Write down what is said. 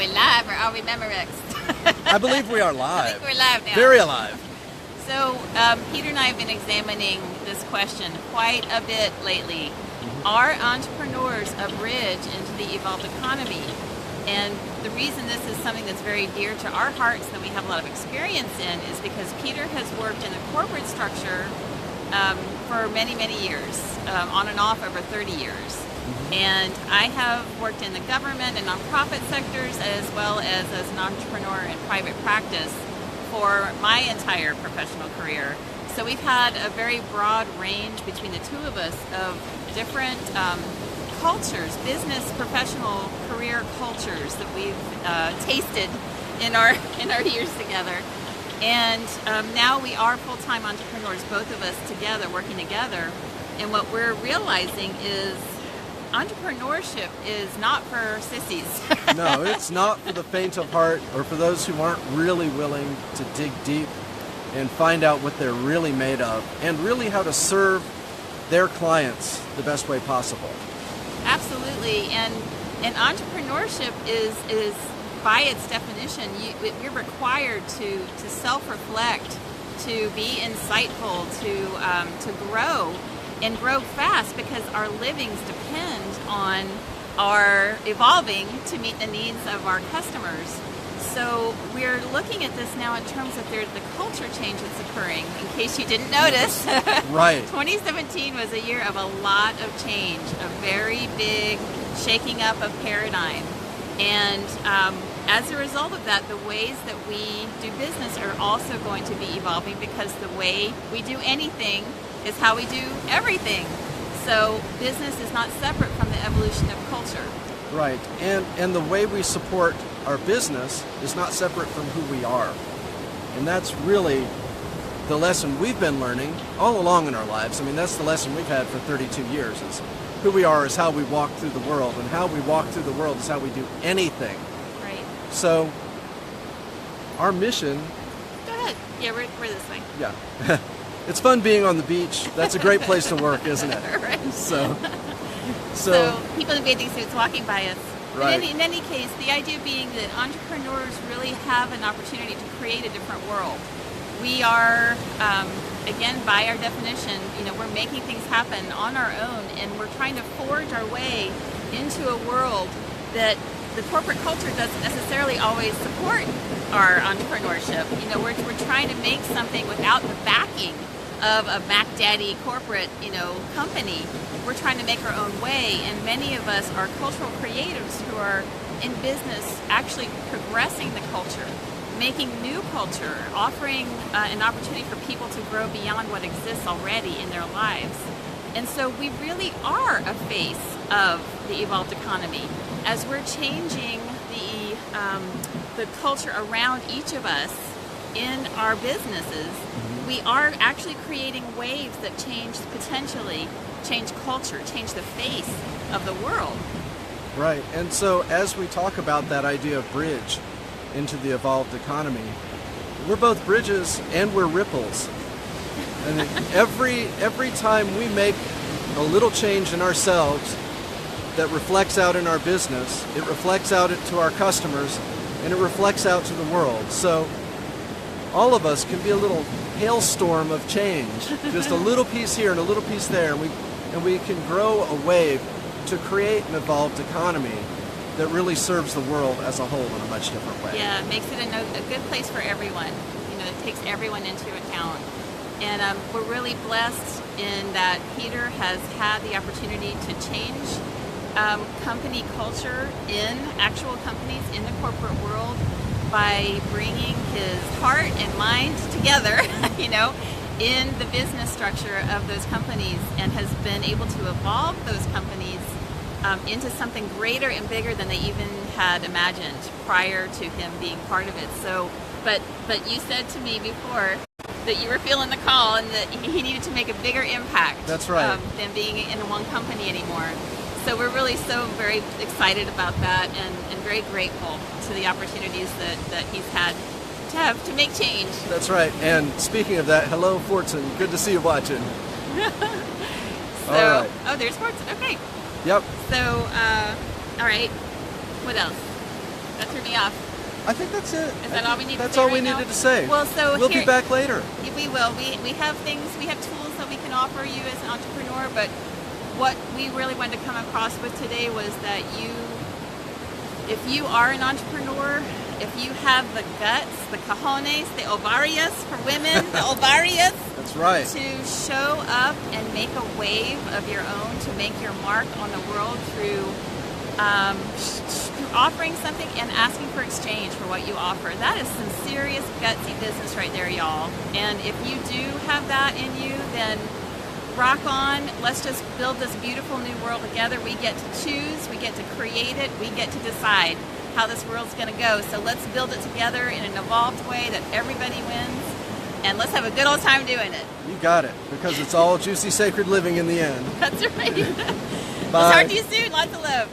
we live or are we Memorex? I believe we are I live. think we're live now. Very alive. So Peter and I have been examining this question quite a bit lately. Are entrepreneurs a bridge into the evolved economy? And the reason this is something that's very dear to our hearts that we have a lot of experience in is because Peter has worked in the corporate structure for many, many years, on and off over 30 years. And I have worked in the government and nonprofit sectors as well as an entrepreneur in private practice for my entire professional career. So we've had a very broad range between the two of us of different cultures, business, professional, career cultures that we've tasted in our years together. And now we are full-time entrepreneurs, both of us together, working together. And what we're realizing is entrepreneurship is not for sissies. No, it's not for the faint of heart or for those who aren't really willing to dig deep and find out what they're really made of and really how to serve their clients the best way possible. Absolutely. And entrepreneurship is by its definition, you're required to self-reflect, to be insightful, to grow and grow fast because our livings depend on our evolving to meet the needs of our customers. So we're looking at this now in terms of the culture change that's occurring, in case you didn't notice. Right. 2017 was a year of a lot of change, a very big shaking up of paradigm. And as a result of that, the ways that we do business are also going to be evolving because the way we do anything is how we do everything. So business is not separate from the evolution of culture. Right. And the way we support our business is not separate from who we are. And that's really the lesson we've been learning all along in our lives. I mean, that's the lesson we've had for 32 years is who we are is how we walk through the world, and how we walk through the world is how we do anything. Right. So our mission... Go ahead. Yeah, we're this way. Yeah. It's fun being on the beach. That's a great place to work, isn't it? Right. So people in bathing suits walking by us. Right. In any case, the idea being that entrepreneurs really have an opportunity to create a different world. We are, again, by our definition, we're making things happen on our own, and we're trying to forge our way into a world that the corporate culture doesn't necessarily always support our entrepreneurship. We're trying to make something without the backing of a Mac Daddy corporate, company. We're trying to make our own way, and many of us are cultural creatives who are in business actually progressing the culture, making new culture, offering an opportunity for people to grow beyond what exists already in their lives. And so we really are a face of the evolved economy. As we're changing the culture around each of us in our businesses, we are actually creating waves that potentially change culture, change the face of the world. Right. And so as we talk about that idea of bridge into the evolved economy, we're both bridges and we're ripples. And every time we make a little change in ourselves that reflects out in our business, it reflects out to our customers, and it reflects out to the world. So all of us can be a little hailstorm of change, just a little piece here and a little piece there, and we can grow a wave to create an evolved economy that really serves the world as a whole in a much different way. Yeah, it makes it a good place for everyone. It takes everyone into account. And we're really blessed in that Peter has had the opportunity to change company culture in actual companies in the corporate world by bringing his heart and mind together, in the business structure of those companies, and has been able to evolve those companies into something greater and bigger than they even had imagined prior to him being part of it. So, but you said to me before that you were feeling the call and that he needed to make a bigger impact. That's right. Than being in one company anymore. So we're really so very excited about that and very grateful to the opportunities that he's had to make change. That's right. And speaking of that, hello, Fortson. Good to see you watching. So, all right. Oh, there's Fortson. Okay. Yep. So, all right. What else? That threw me off. I think that's it. Is that all we need to That's say all right we now? needed to say. Well, so we'll here- be back later. We will. We have things, we have tools that we can offer you as an entrepreneur, but what we really wanted to come across with today was that if you are an entrepreneur, if you have the guts, the cojones, the ovarios for women, the ovarios, That's right. to show up and make a wave of your own, to make your mark on the world through offering something and asking for exchange for what you offer. That is some serious gutsy business right there, y'all. And if you do have that in you, then rock on. Let's just build this beautiful new world together. We get to choose, we get to create it, we get to decide how this world's going to go. So let's build it together in an evolved way that everybody wins, and let's have a good old time doing it. You got it, because it's all juicy, sacred living in the end. That's right. Bye. We'll talk to you soon. Lots of love.